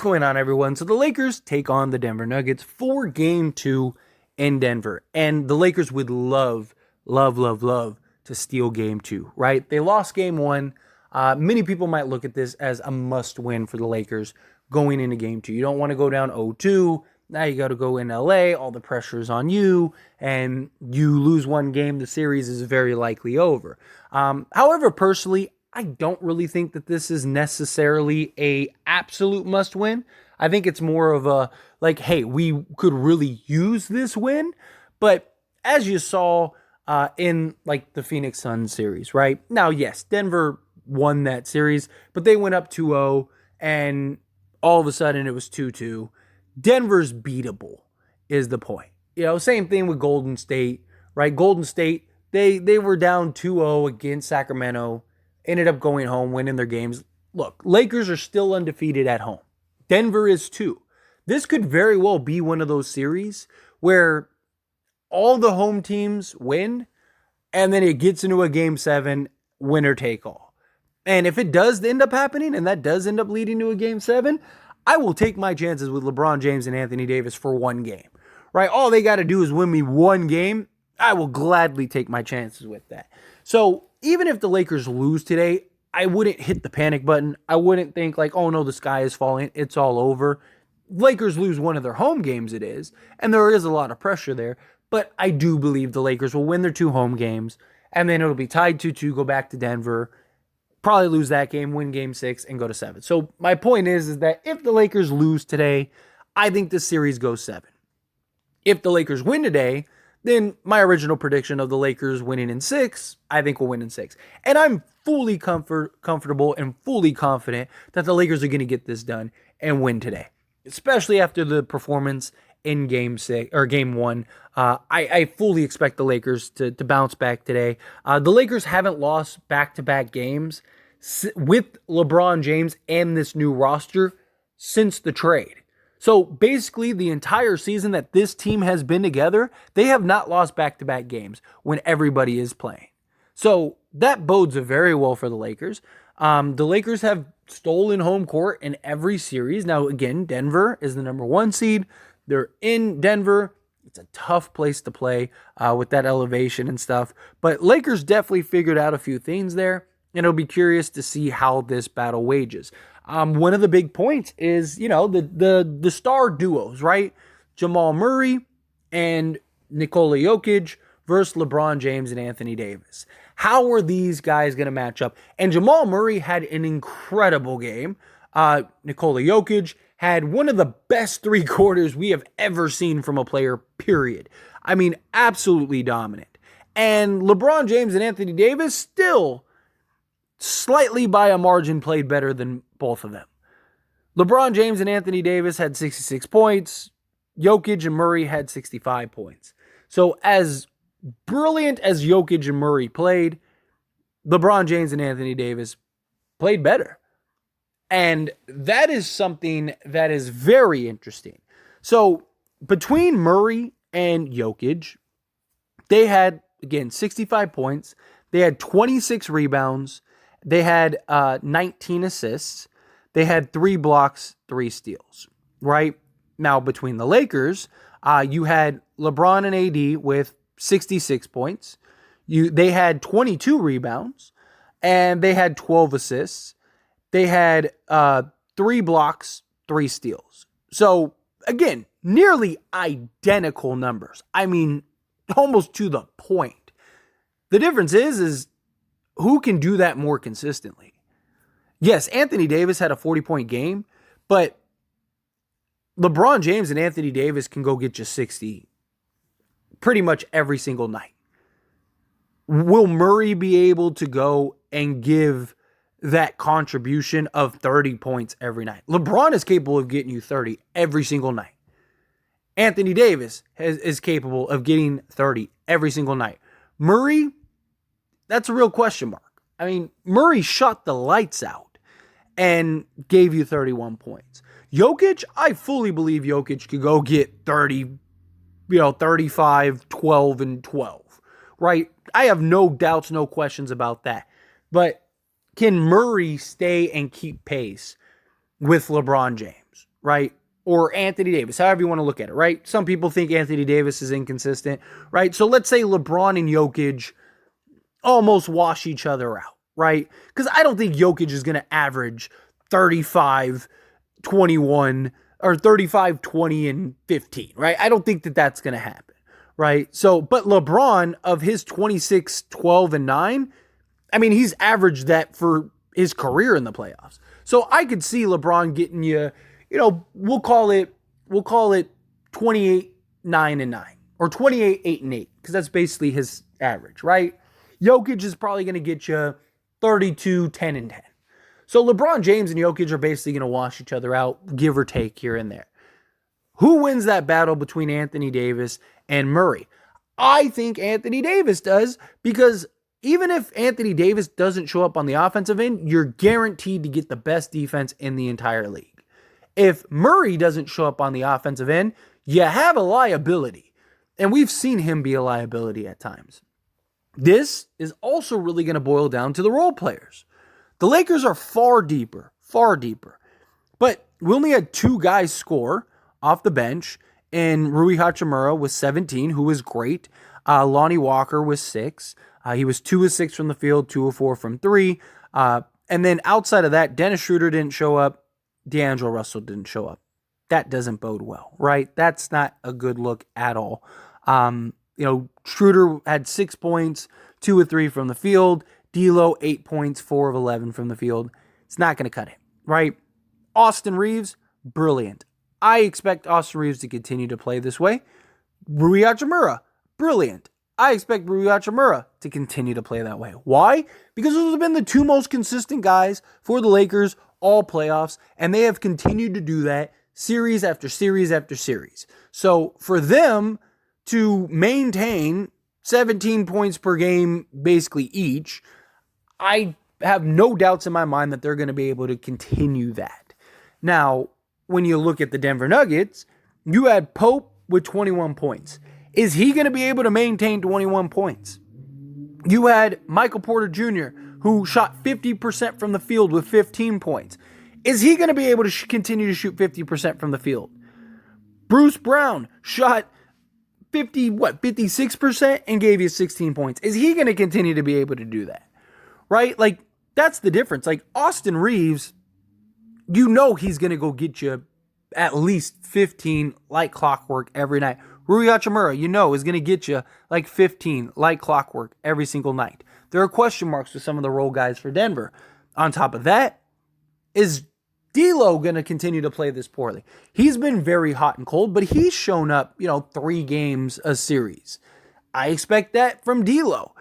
going on, everyone? So the Lakers take on the Denver Nuggets for game two in Denver. And the Lakers would love to steal game two, right? They lost game one. Many people might look at this as a must win for the Lakers going into game two. You don't want to go down 0-2. Now you got to go in LA. All the pressure is on you. And you lose one game, the series is very likely over. However, personally, I don't really think that this is necessarily a absolute must win. I think it's more of a like, hey, we could really use this win. But as you saw in like the Phoenix Suns series, right? Now, yes, Denver won that series, but they went up 2-0 and all of a sudden it was 2-2. Denver's beatable is the point. Same thing with Golden State, right? Golden State, they were down 2-0 against Sacramento, ended up going home, winning their games. Look, Lakers are still undefeated at home. Denver is too. This could very well be one of those series where all the home teams win, and then it gets into a game seven, winner take all. And if it does end up happening, and that does end up leading to a game seven, I will take my chances with LeBron James and Anthony Davis for one game, right? All they got to do is win me one game. I will gladly take my chances with that. So even if the Lakers lose today, I wouldn't hit the panic button. I wouldn't think like, oh no, the sky is falling. It's all over. Lakers lose one of their home games, it is. And there is a lot of pressure there. But I do believe the Lakers will win their two home games. And then it'll be tied 2-2, go back to Denver. Probably lose that game, win game 6, and go to 7. So my point is that if the Lakers lose today, I think this series goes 7. If the Lakers win today, then my original prediction of the Lakers winning in 6, I think we'll win in 6. And I'm fully comfortable and fully confident that the Lakers are going to get this done and win today, especially after the performance in game 6 or game 1. I fully expect the Lakers to bounce back today. The Lakers haven't lost back-to-back games with LeBron James and this new roster since the trade. So basically the entire season that this team has been together, they have not lost back-to-back games when everybody is playing. So that bodes very well for the Lakers. The Lakers have stolen home court in every series. Now, again, Denver is the number 1 seed. They're in Denver. It's a tough place to play with that elevation and stuff. But Lakers definitely figured out a few things there. And it'll be curious to see how this battle wages. One of the big points is, the star duos, right? Jamal Murray and Nikola Jokic versus LeBron James and Anthony Davis. How are these guys going to match up? And Jamal Murray had an incredible game. Nikola Jokic had one of the best 3 quarters we have ever seen from a player, period. I mean, absolutely dominant. And LeBron James and Anthony Davis still slightly by a margin played better than both of them. LeBron James and Anthony Davis had 66 points. Jokic and Murray had 65 points. So as brilliant as Jokic and Murray played, LeBron James and Anthony Davis played better. And that is something that is very interesting. So between Murray and Jokic, they had, again, 65 points. They had 26 rebounds. They had 19 assists. They had 3 blocks, 3 steals, right? Now, between the Lakers, you had LeBron and AD with 66 points. They had 22 rebounds, and they had 12 assists. They had 3 blocks, 3 steals. So, again, nearly identical numbers. I mean, almost to the point. The difference is who can do that more consistently? Yes, Anthony Davis had a 40-point game, but LeBron James and Anthony Davis can go get you 60 pretty much every single night. Will Murray be able to go and give that contribution of 30 points every night? LeBron is capable of getting you 30 every single night. Anthony Davis is capable of getting 30 every single night. Murray, that's a real question mark. I mean, Murray shot the lights out and gave you 31 points. Jokic, I fully believe Jokic could go get 30, 35, 12, and 12, right? I have no doubts, no questions about that. But can Murray stay and keep pace with LeBron James, right? Or Anthony Davis, however you want to look at it, right? Some people think Anthony Davis is inconsistent, right? So let's say LeBron and Jokic almost wash each other out, right? Because I don't think Jokic is going to average 35, 21, or 35, 20, and 15, right? I don't think that that's going to happen, right? So, but LeBron, of his 26, 12, and 9, I mean, he's averaged that for his career in the playoffs. So I could see LeBron getting you, we'll call it 28, 9, and 9, or 28, 8, and 8, because that's basically his average, right? Jokic is probably going to get you 32, 10, and 10. So LeBron James and Jokic are basically going to wash each other out, give or take here and there. Who wins that battle between Anthony Davis and Murray? I think Anthony Davis does, because even if Anthony Davis doesn't show up on the offensive end, you're guaranteed to get the best defense in the entire league. If Murray doesn't show up on the offensive end, you have a liability. And we've seen him be a liability at times. This is also really going to boil down to the role players. The Lakers are far deeper. But we only had 2 guys score off the bench, and Rui Hachimura was 17, who was great. Lonnie Walker was 6. He was 2 of 6 from the field, 2 of 4 from 3. And then outside of that, Dennis Schroeder didn't show up. D'Angelo Russell didn't show up. That doesn't bode well, right? That's not a good look at all. Schroeder had 6 points, 2 of 3 from the field. D'Lo, 8 points, 4 of 11 from the field. It's not going to cut it, right? Austin Reeves, brilliant. I expect Austin Reeves to continue to play this way. Rui Hachimura, brilliant. I expect Rui Hachimura to continue to play that way. Why? Because those have been the 2 most consistent guys for the Lakers all playoffs, and they have continued to do that series after series after series. So for them to maintain 17 points per game basically each, I have no doubts in my mind that they're going to be able to continue that. Now, when you look at the Denver Nuggets, you had Pope with 21 points. Is he going to be able to maintain 21 points? You had Michael Porter Jr., who shot 50% from the field with 15 points. Is he going to be able to continue to shoot 50% from the field? Bruce Brown shot 56% and gave you 16 points. Is he going to continue to be able to do that? Right? Like, that's the difference. Like, Austin Reeves, he's going to go get you at least 15 like clockwork every night. Rui Hachimura, is going to get you like 15 like clockwork every single night. There are question marks with some of the role guys for Denver. On top of that, is D'Lo going to continue to play this poorly? He's been very hot and cold, but he's shown up, 3 games a series. I expect that from D'Lo.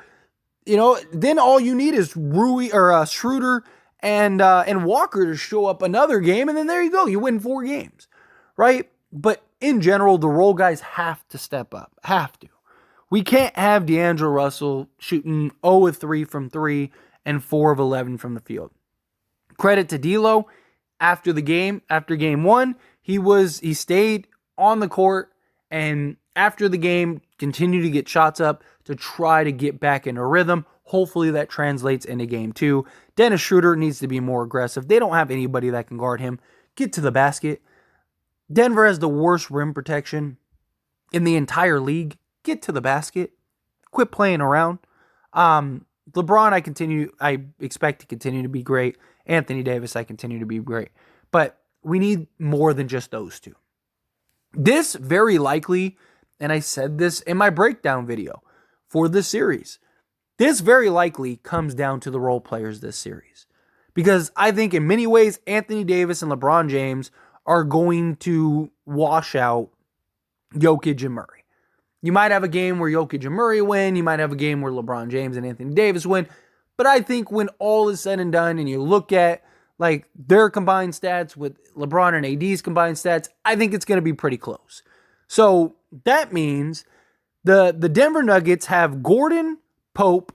Then all you need is Schroeder and Walker to show up another game, and then there you go. You win 4 games, right? But in general, the role guys have to step up. Have to. We can't have D'Angelo Russell shooting 0 of 3 from 3 and 4 of 11 from the field. Credit to D'Lo. After game 1, he stayed on the court, and after the game, continued to get shots up to try to get back in a rhythm. Hopefully that translates into game 2. Dennis Schroeder needs to be more aggressive. They don't have anybody that can guard him. Get to the basket. Denver has the worst rim protection in the entire league. Get to the basket. Quit playing around. LeBron, I expect to continue to be great. Anthony Davis, I continue to be great. But we need more than just those 2. This very likely, and I said this in my breakdown video for this series, this very likely comes down to the role players this series. Because I think in many ways, Anthony Davis and LeBron James are going to wash out Jokic and Murray. You might have a game where Jokic and Murray win. You might have a game where LeBron James and Anthony Davis win. But I think when all is said and done and you look at like their combined stats with LeBron and AD's combined stats, I think it's going to be pretty close. So that means the Denver Nuggets have Gordon, Pope,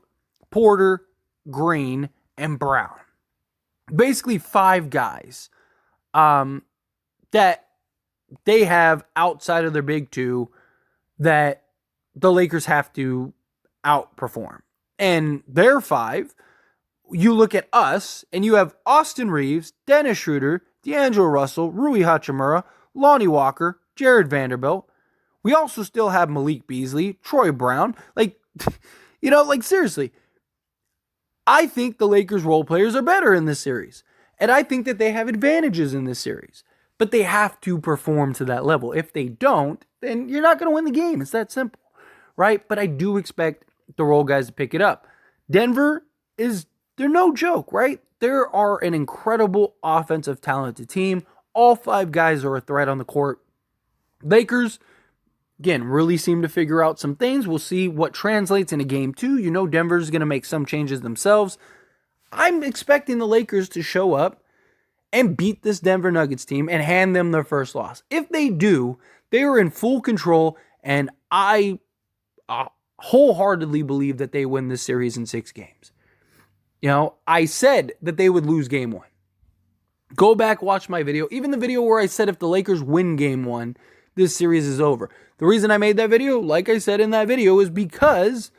Porter, Green, and Brown. Basically 5 guys that they have outside of their big 2 that the Lakers have to outperform. And their 5, you look at us, and you have Austin Reeves, Dennis Schroeder, D'Angelo Russell, Rui Hachimura, Lonnie Walker, Jared Vanderbilt. We also still have Malik Beasley, Troy Brown. Seriously, I think the Lakers role players are better in this series. And I think that they have advantages in this series. But they have to perform to that level. If they don't, then you're not going to win the game. It's that simple, right? But I do expect the role guys to pick it up. Denver they're no joke, right? They are an incredible offensive talented team. All 5 guys are a threat on the court. Lakers, again, really seem to figure out some things. We'll see what translates into game 2. Denver's going to make some changes themselves. I'm expecting the Lakers to show up and beat this Denver Nuggets team and hand them their first loss. If they do, they are in full control, and I wholeheartedly believe that they win this series in 6 games. I said that they would lose game 1. Go back, watch my video. Even the video where I said if the Lakers win game 1, this series is over. The reason I made that video, like I said in that video, is because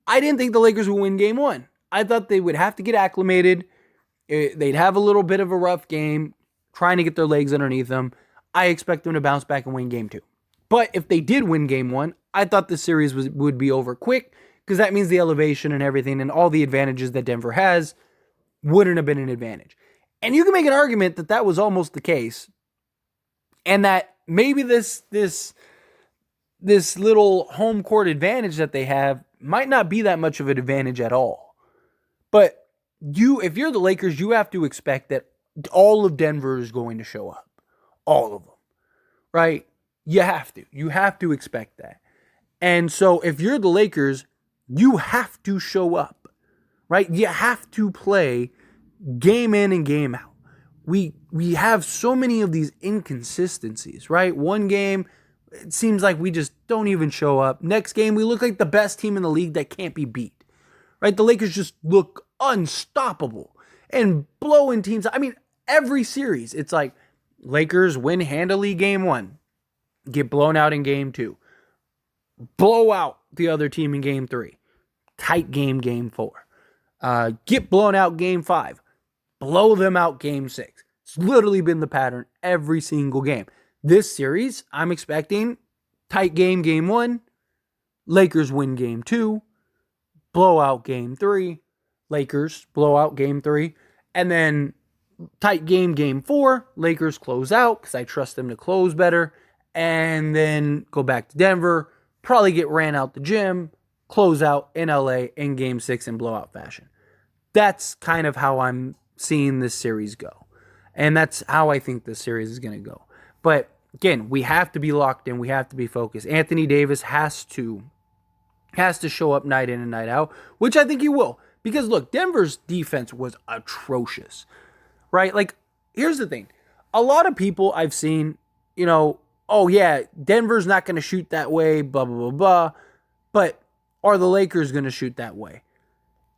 I didn't think the Lakers would win game 1. I thought they would have to get acclimated. They'd have a little bit of a rough game, trying to get their legs underneath them. I expect them to bounce back and win game 2. But if they did win game 1, I thought the series would be over quick, because that means the elevation and everything and all the advantages that Denver has wouldn't have been an advantage. And you can make an argument that that was almost the case, and that maybe this little home court advantage that they have might not be that much of an advantage at all. But if you're the Lakers, you have to expect that all of Denver is going to show up. All of them. Right? You have to. You have to expect that. And so if you're the Lakers, you have to show up. Right? You have to play game in and game out. We have so many of these inconsistencies, right? One game, it seems like we just don't even show up. Next game, we look like the best team in the league that can't be beat, right? The Lakers just look unstoppable and blowing teams. I mean, every series, it's like Lakers win handily game 1, get blown out in game 2, blow out the other team in game 3, tight game 4, get blown out game 5, blow them out game 6. It's literally been the pattern every single game. This series, I'm expecting tight game 1, Lakers win game 2, blow out game 3, Lakers blow out game 3, and then tight game 4, Lakers close out because I trust them to close better, and then go back to Denver, probably get ran out the gym, close out in LA in game 6 in blowout fashion. That's kind of how I'm seeing this series go. And that's how I think this series is going to go. But again, we have to be locked in. We have to be focused. Anthony Davis has to show up night in and night out, which I think he will. Because look, Denver's defense was atrocious, right? Like, here's the thing. A lot of people I've seen, oh yeah, Denver's not going to shoot that way, blah, blah, blah, blah. But are the Lakers going to shoot that way?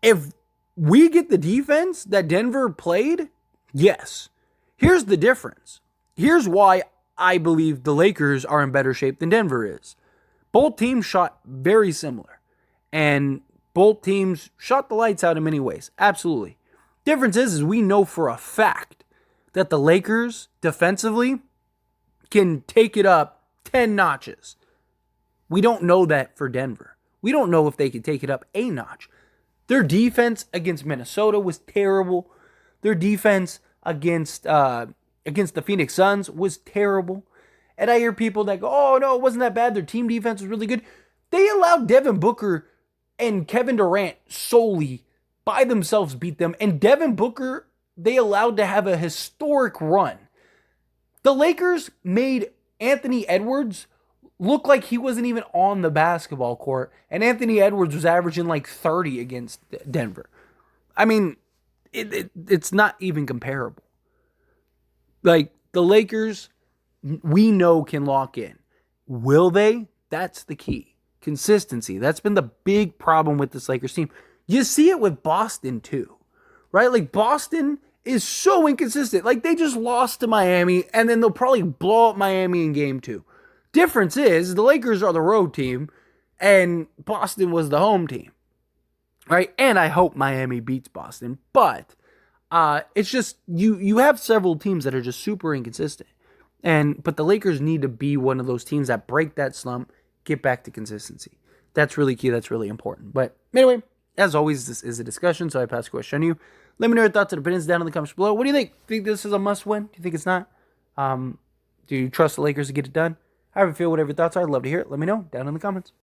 If we get the defense that Denver played, yes. Here's the difference. Here's why I believe the Lakers are in better shape than Denver is. Both teams shot very similar. And both teams shot the lights out in many ways. Absolutely. Difference is we know for a fact that the Lakers defensively can take it up 10 notches. We don't know that for Denver. We don't know if they can take it up a notch. Their defense against Minnesota was terrible. Their defense against the Phoenix Suns was terrible. And I hear people that go, oh no, it wasn't that bad. Their team defense was really good. They allowed Devin Booker and Kevin Durant solely by themselves beat them. And Devin Booker, they allowed to have a historic run. The Lakers made Anthony Edwards look like he wasn't even on the basketball court. And Anthony Edwards was averaging like 30 against Denver. I mean, it's not even comparable. Like, the Lakers, we know can lock in. Will they? That's the key. Consistency. That's been the big problem with this Lakers team. You see it with Boston too, right? Like, Boston is so inconsistent. Like, they just lost to Miami, and then they'll probably blow up Miami in game 2. Difference is, the Lakers are the road team, and Boston was the home team, right? And I hope Miami beats Boston, but It's just you have several teams that are just super inconsistent, but the Lakers need to be one of those teams that break that slump, get back to consistency. That's really key. That's really important. But anyway, as always, this is a discussion, so I pass the question on you. Let me know your thoughts and opinions down in the comments below. What do you think? Think this is a must-win? Do you think it's not? Do you trust the Lakers to get it done? However you feel, whatever your thoughts are, I'd love to hear it. Let me know down in the comments.